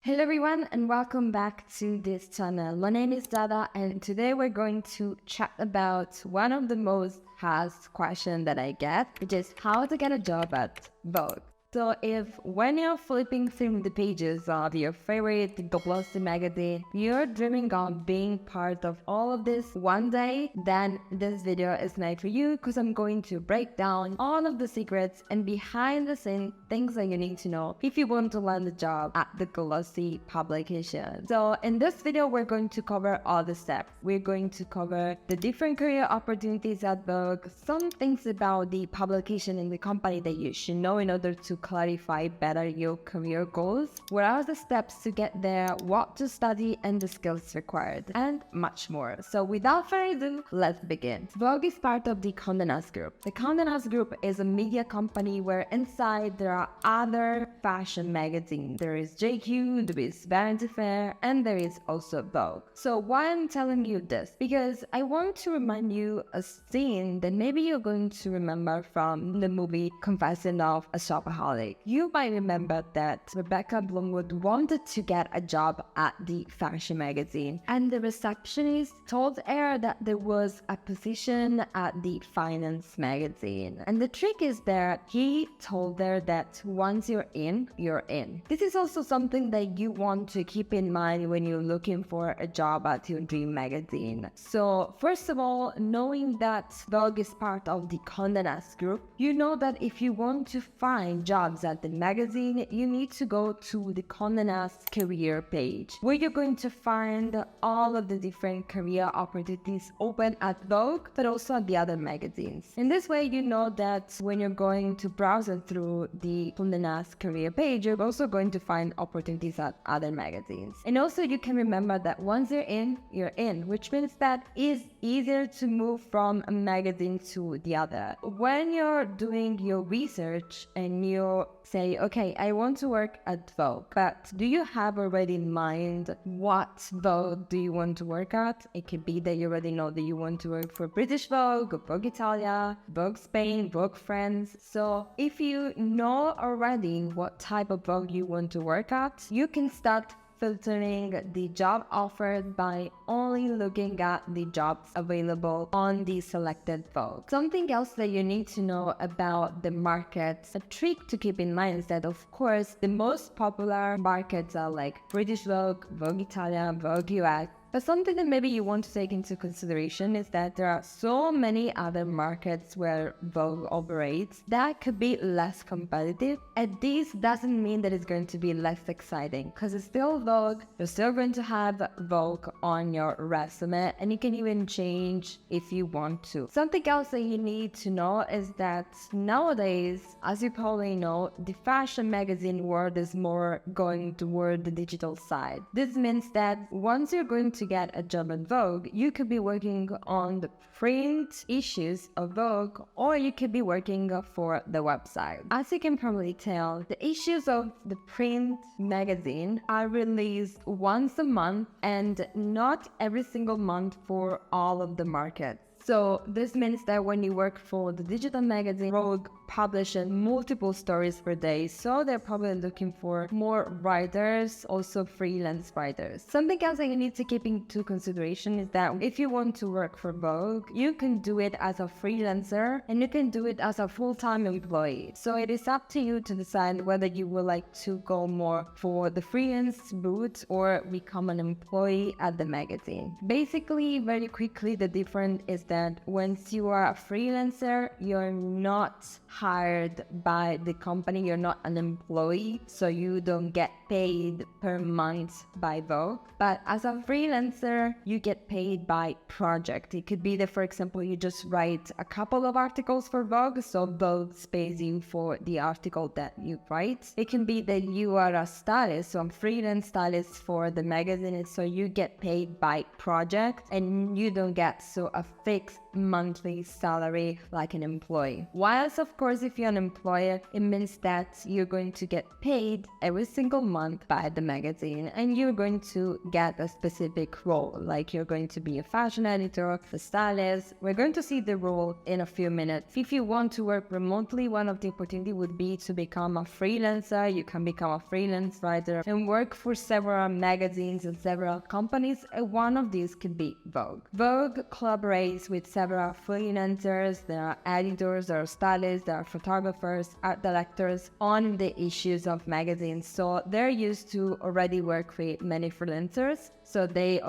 Hello everyone and welcome back to this channel. My name is Dada and today we're going to chat about one of the most asked questions that I get, which is how to get a job at Vogue. So if when you're flipping through the pages of your favorite glossy magazine, you're dreaming of being part of all of this one day, then this video is made for you because I'm going to break down all of the secrets and behind the scenes things that you need to know if you want to land a job at the glossy publication. So in this video, we're going to cover all the steps. We're going to cover the different career opportunities at Vogue, some things about the publication and the company that you should know in order to clarify better your career goals, what are the steps to get there, what to study and the skills required, and much more. So without further ado, let's begin. Vogue is part of the Condé Nast Group. The Condé Nast Group is a media company where inside there are other fashion magazines. There is JQ, there is Vanity Fair, and there is also Vogue. So why I'm telling you this? Because I want to remind you a scene that maybe you're going to remember from the movie Confession of a Shopaholic. You might remember that Rebecca Bloomwood wanted to get a job at the fashion magazine, and the receptionist told her that there was a position at the finance magazine. And the trick is that he told her that once you're in, you're in. This is also something that you want to keep in mind when you're looking for a job at your dream magazine. So first of all, knowing that Vogue is part of the Condé Nast Group, you know that if you want to find jobs at the magazine, you need to go to the Condé Nast career page, where you're going to find all of the different career opportunities open at Vogue, but also at the other magazines. In this way, you know that when you're going to browse through the Condé Nast career page, you're also going to find opportunities at other magazines. And also you can remember that once you're in, which means that it's easier to move from a magazine to the other. When you're doing your research and you say, okay, I want to work at Vogue, but do you have already in mind what Vogue do you want to work at? It could be that you already know that you want to work for British Vogue, Vogue Italia, Vogue Spain, Vogue France. So if you know already what type of Vogue you want to work at, you can start filtering the job offered by only looking at the jobs available on the selected Vogue. Something else that you need to know about the markets, a trick to keep in mind is that of course the most popular markets are like British Vogue, Vogue Italia, Vogue US. But something that maybe you want to take into consideration is that there are so many other markets where Vogue operates that could be less competitive. And this doesn't mean that it's going to be less exciting, because it's still Vogue. You're still going to have Vogue on your resume, and you can even change if you want to. Something else that you need to know is that nowadays, as you probably know, the fashion magazine world is more going toward the digital side. This means that once you're going to get a job at Vogue, you could be working on the print issues of Vogue, or you could be working for the website. As you can probably tell, the issues of the print magazine are released once a month and not every single month for all of the markets. So this means that when you work for the digital magazine, Vogue publishes multiple stories per day. So they're probably looking for more writers, also freelance writers. Something else that you need to keep into consideration is that if you want to work for Vogue, you can do it as a freelancer and you can do it as a full-time employee. So it is up to you to decide whether you would like to go more for the freelance route or become an employee at the magazine. Basically, very quickly, the difference is that once you are a freelancer, you're not hired by the company, you're not an employee, so you don't get paid per month by Vogue. But as a freelancer, you get paid by project. It could be that, for example, you just write a couple of articles for Vogue, so Vogue pays you for the article that you write. It can be that you are a stylist, so a freelance stylist for the magazine, so you get paid by project and you don't get a fixed monthly salary like an employee. Whilst, of course, if you're an employer, it means that you're going to get paid every single month by the magazine, and you're going to get a specific role, like you're going to be a fashion editor, a stylist. We're going to see the role in a few minutes. If you want to work remotely, one of the opportunity would be to become a freelancer. You can become a freelance writer and work for several magazines and several companies. One of these could be Vogue. Vogue collaborates with several freelancers. There are editors, there are stylists, there are photographers, art directors on the issues of magazines. So they're used to already work with many freelancers. So they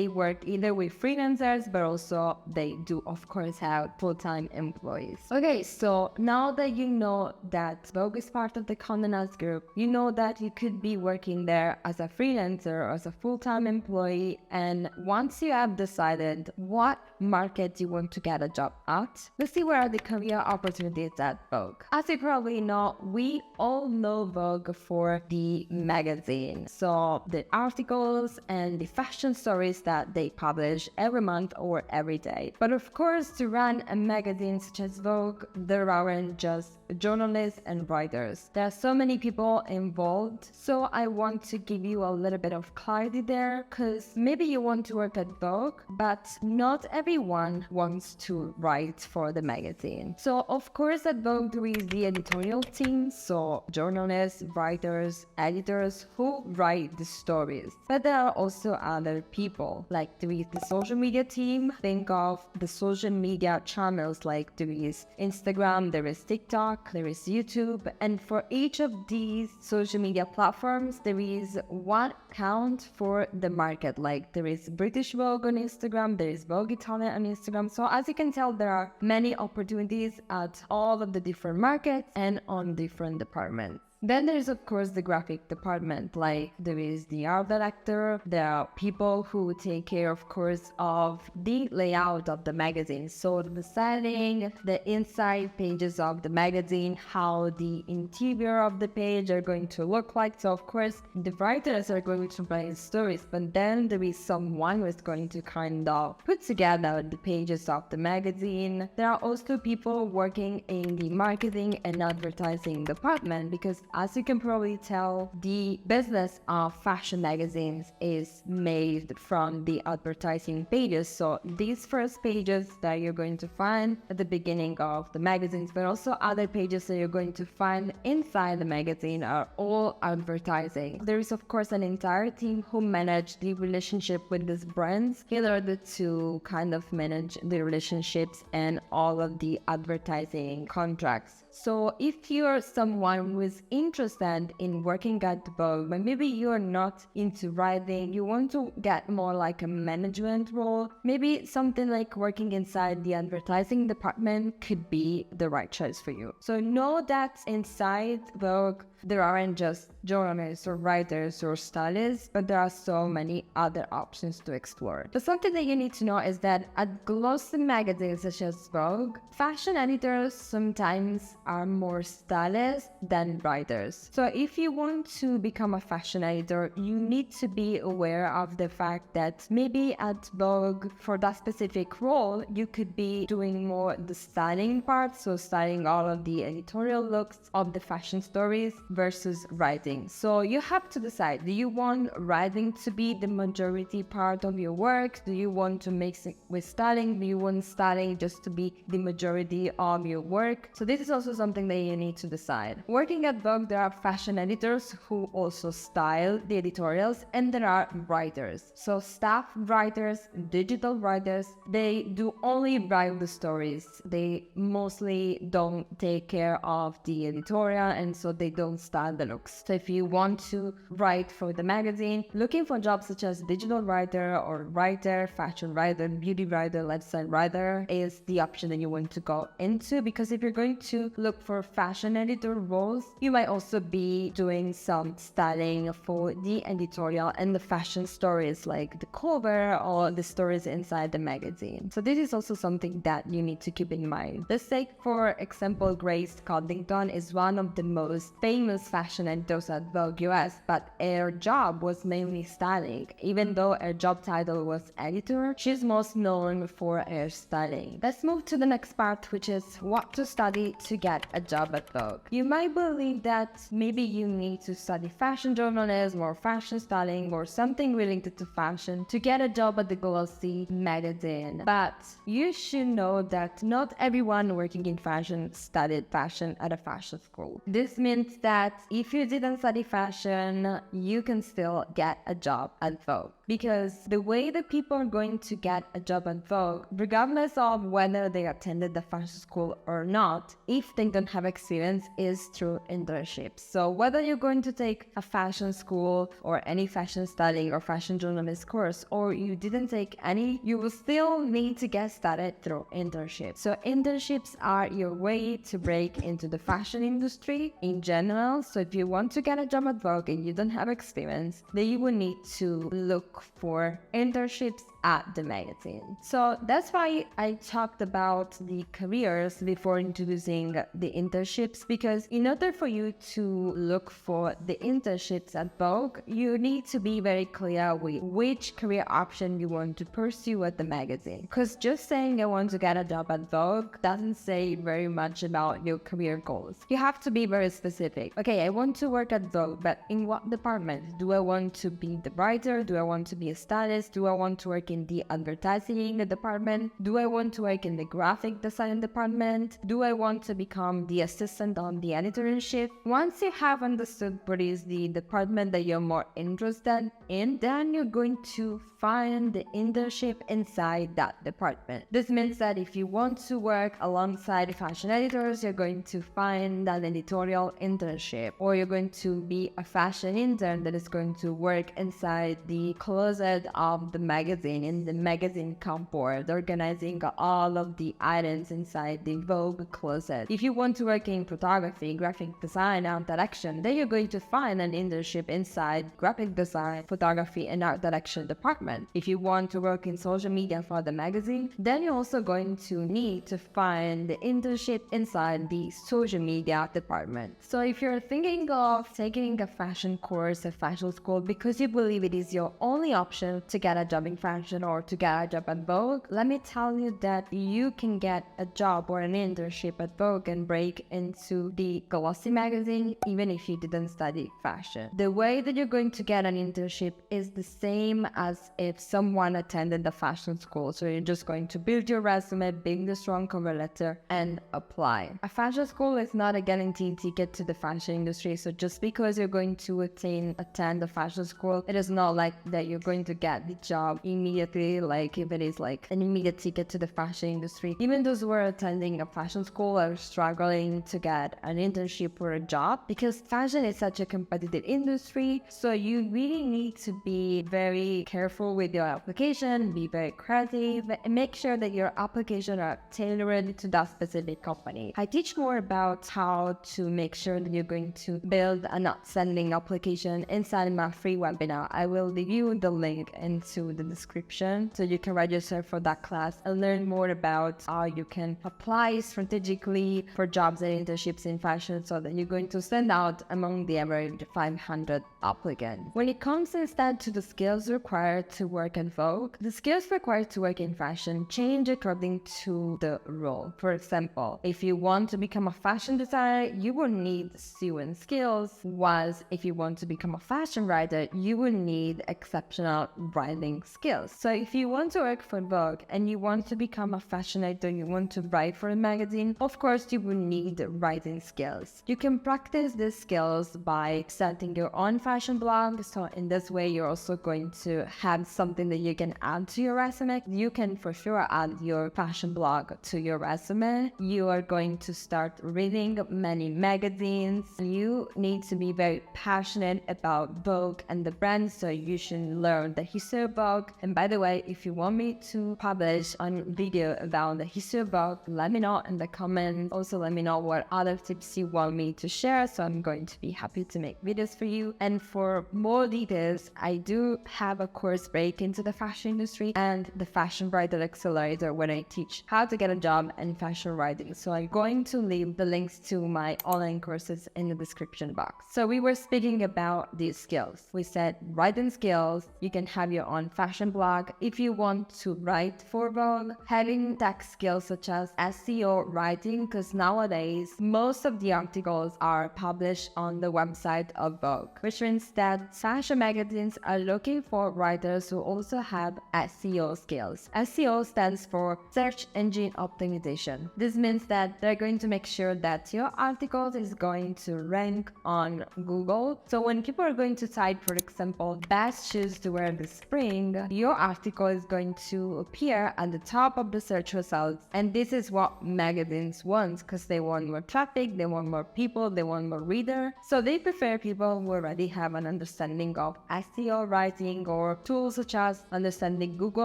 work either with freelancers, but also they do, of course, have full-time employees. Okay, so now that you know that Vogue is part of the Condé Nast Group, you know that you could be working there as a freelancer or as a full-time employee. And once you have decided what market you want to get a job at, let's see where are the career opportunities at Vogue. As you probably know, we all know Vogue for the magazine. So the articles and the fashion stories that they publish every month or every day. But of course, to run a magazine such as Vogue, there aren't just journalists and writers. There are so many people involved. So I want to give you a little bit of clarity there, because maybe you want to work at Vogue, but not everyone wants to write for the magazine. So of course at Vogue there is the editorial team, so journalists, writers, editors who write the stories. But there are also other people, like there is the social media team. Think of the social media channels, like there is Instagram, there is TikTok, there is YouTube, and for each of these social media platforms there is one account for the market. Like there is British Vogue on Instagram, there is Vogue Italia on Instagram. So as you can tell, there are many opportunities at all of the different markets and on different departments. Then there's of course the graphic department, like there is the art director, there are people who take care of course of the layout of the magazine, so the styling, the inside pages of the magazine, how the interior of the page are going to look like. So of course the writers are going to write stories, but then there is someone who is going to kind of put together the pages of the magazine. There are also people working in the marketing and advertising department, because as you can probably tell, the business of fashion magazines is made from the advertising pages. So these first pages that you're going to find at the beginning of the magazines, but also other pages that you're going to find inside the magazine, are all advertising. There is of course an entire team who manage the relationship with these brands in order to kind of manage the relationships and all of the advertising contracts. So if you're someone who is interested in working at Vogue, but maybe you're not into writing, you want to get more like a management role, maybe something like working inside the advertising department could be the right choice for you. So know that inside Vogue, there aren't just journalists or writers or stylists, but there are so many other options to explore. But something that you need to know is that at glossy magazines such as Vogue, fashion editors sometimes are more stylists than writers. So if you want to become a fashion editor, you need to be aware of the fact that maybe at Vogue, for that specific role, you could be doing more the styling part, so styling all of the editorial looks of the fashion stories versus writing. So you have to decide, do you want writing to be the majority part of your work? Do you want to mix it with styling? Do you want styling just to be the majority of your work? So this is also something that you need to decide. Working at Vogue, there are fashion editors who also style the editorials, and there are writers. So staff writers, digital writers, they do only write the stories. They mostly don't take care of the editorial, and so they don't style the looks. So if you want to write for the magazine, looking for jobs such as digital writer or writer, fashion writer, beauty writer, lifestyle writer is the option that you want to go into, because if you're going to look for fashion editor roles, you might also be doing some styling for the editorial and the fashion stories, like the cover or the stories inside the magazine. So this is also something that you need to keep in mind. Let's take for example Grace Coddington is one of the most famous famous fashion editors at Vogue US, but her job was mainly styling. Even though her job title was editor, she's most known for her styling. Let's move to the next part, which is what to study to get a job at Vogue. You might believe that maybe you need to study fashion journalism or fashion styling or something related to fashion to get a job at the glossy magazine. But you should know that not everyone working in fashion studied fashion at a fashion school. This means that if you didn't study fashion, you can still get a job at Vogue. Because the way that people are going to get a job at Vogue, regardless of whether they attended the fashion school or not, if they don't have experience, is through internships. So whether you're going to take a fashion school or any fashion styling or fashion journalist course, or you didn't take any, you will still need to get started through internships. So internships are your way to break into the fashion industry in general. So if you want to get a job at Vogue and you don't have experience, then you will need to look for internships at the magazine. So that's why I talked about the careers before introducing the internships, because in order for you to look for the internships at Vogue, you need to be very clear with which career option you want to pursue at the magazine. Because just saying I want to get a job at Vogue doesn't say very much about your career goals. You have to be very specific. Okay, I want to work at Vogue, but in what department? Do I want to be the writer? Do I want to be a stylist? Do I want to work in the advertising department? Do I want to work in the graphic design department? Do I want to become the assistant on the editor-in-chief? Once you have understood what is the department that you're more interested in, then you're going to find the internship inside that department. This means that if you want to work alongside fashion editors, you're going to find an editorial internship, or you're going to be a fashion intern that is going to work inside the closet of the magazine, in the magazine cupboard, organizing all of the items inside the Vogue closet. If you want to work in photography, graphic design, art direction, then you're going to find an internship inside graphic design, photography, and art direction department. If you want to work in social media for the magazine, then you're also going to need to find the internship inside the social media department. So if you're thinking of taking a fashion course at fashion school because you believe it is your only option to get a job in fashion or to get a job at Vogue, let me tell you that you can get a job or an internship at Vogue and break into the glossy magazine even if you didn't study fashion. The way that you're going to get an internship is the same as if someone attended the fashion school. So you're just going to build your resume, build a strong cover letter, and apply. A fashion school is not a guaranteed ticket to the fashion industry. So just because you're going to attend a fashion school, it is not like that you're going to get the job immediately, like if it is like an immediate ticket to the fashion industry. Even those who are attending a fashion school are struggling to get an internship or a job because fashion is such a competitive industry. So you really need to be very careful with your application, be very creative, and make sure that your application are tailored to that specific company. I teach more about how to make sure that you're going to build an outstanding application inside my free webinar. I will leave you the link into the description so you can register for that class and learn more about how you can apply strategically for jobs and internships in fashion so that you're going to stand out among the average 500 applicants. When it comes instead to the skills required to work at Vogue, the skills required to work in fashion change according to the role. For example, if you want to become a fashion designer, you will need sewing skills, whilst if you want to become a fashion writer, you will need exceptional writing skills. So if you want to work for Vogue and you want to become a fashion editor, you want to write for a magazine, of course you will need writing skills. You can practice these skills by starting your own fashion blog. So in this way, you're also going to have something that you can add to your resume. You can for sure add your fashion blog to your resume. You are going to start reading many magazines. You need to be very passionate about Vogue and the brand, so you should learn the history of Vogue. And by the way, if you want me to publish a video about the history of Vogue, let me know in the comments. Also, let me know what other tips you want me to share, so I'm going to be happy to make videos for you. And for more details, I do have a course break into the fashion industry and the Fashion Writer Accelerator, where I teach how to get a job in fashion writing. So I'm going to leave the links to my online courses in the description box. So we were speaking about these skills. We said writing skills, you can have your own fashion blog. If you want to write for Vogue, having tech skills such as SEO writing, because nowadays most of the articles are published on the website of Vogue, which means that fashion magazines are looking for writers who also have SEO skills. SEO stands for search engine optimization. This means that they're going to make sure that your article is going to rank on Google. So when people are going to type, for example, best shoes to wear this spring, your article is going to appear at the top of the search results. And this is what magazines want, because they want more traffic, they want more people, they want more reader. So they prefer people who already have an understanding of SEO writing or tools such as understanding Google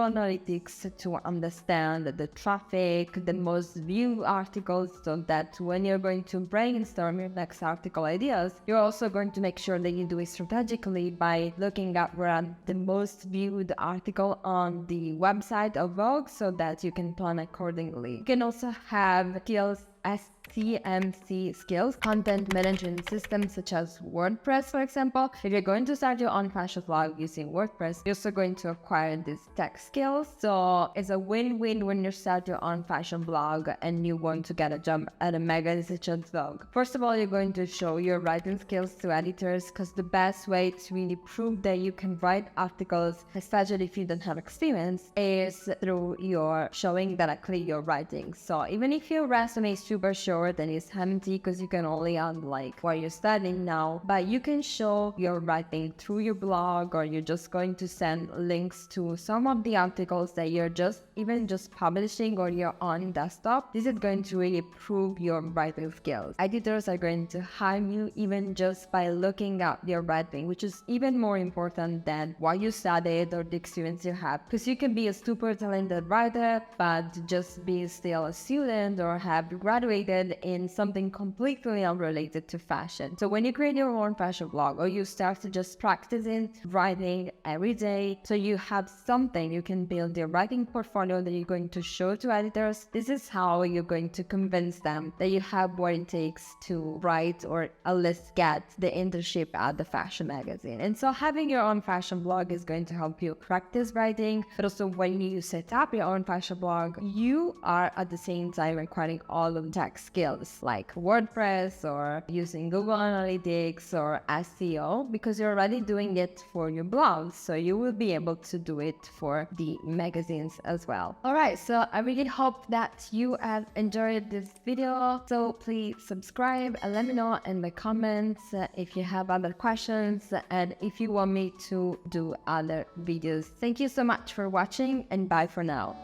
Analytics to understand the traffic, the most viewed articles, so that when you're going to brainstorm your next article ideas, you're also going to make sure that you do it strategically by looking at where the most viewed article on the website of Vogue, so that you can plan accordingly. You can also have skills SCMC skills, content management systems such as WordPress, for example. If you're going to start your own fashion blog using WordPress, you're also going to acquire these tech skills. So it's a win-win when you start your own fashion blog and you want to get a job at a magazine such as Vogue. First of all, you're going to show your writing skills to editors, because the best way to really prove that you can write articles, especially if you don't have experience, is through your showing directly your writing. So even if your resume is super short and it's empty because you can only add like what you're studying now, but you can show your writing through your blog, or you're just going to send links to some of the articles that you're just publishing or your own desktop. This is going to really prove your writing skills. Editors are going to hire you even just by looking at your writing, which is even more important than what you studied or the experience you have, because you can be a super talented writer but just be still a student or have graduated in something completely unrelated to fashion. So when you create your own fashion blog, or you start to just practicing writing every day, so you have something, you can build your writing portfolio that you're going to show to editors. This is how you're going to convince them that you have what it takes to write, or at least get the internship at the fashion magazine. And so having your own fashion blog is going to help you practice writing, but also when you set up your own fashion blog, you are at the same time acquiring all of the tech skills like WordPress or using Google Analytics or SEO, because you're already doing it for your blog, so you will be able to do it for the magazines as well. Alright, so I really hope that you have enjoyed this video. So please subscribe and let me know in the comments if you have other questions and if you want me to do other videos. Thank you so much for watching, and bye for now.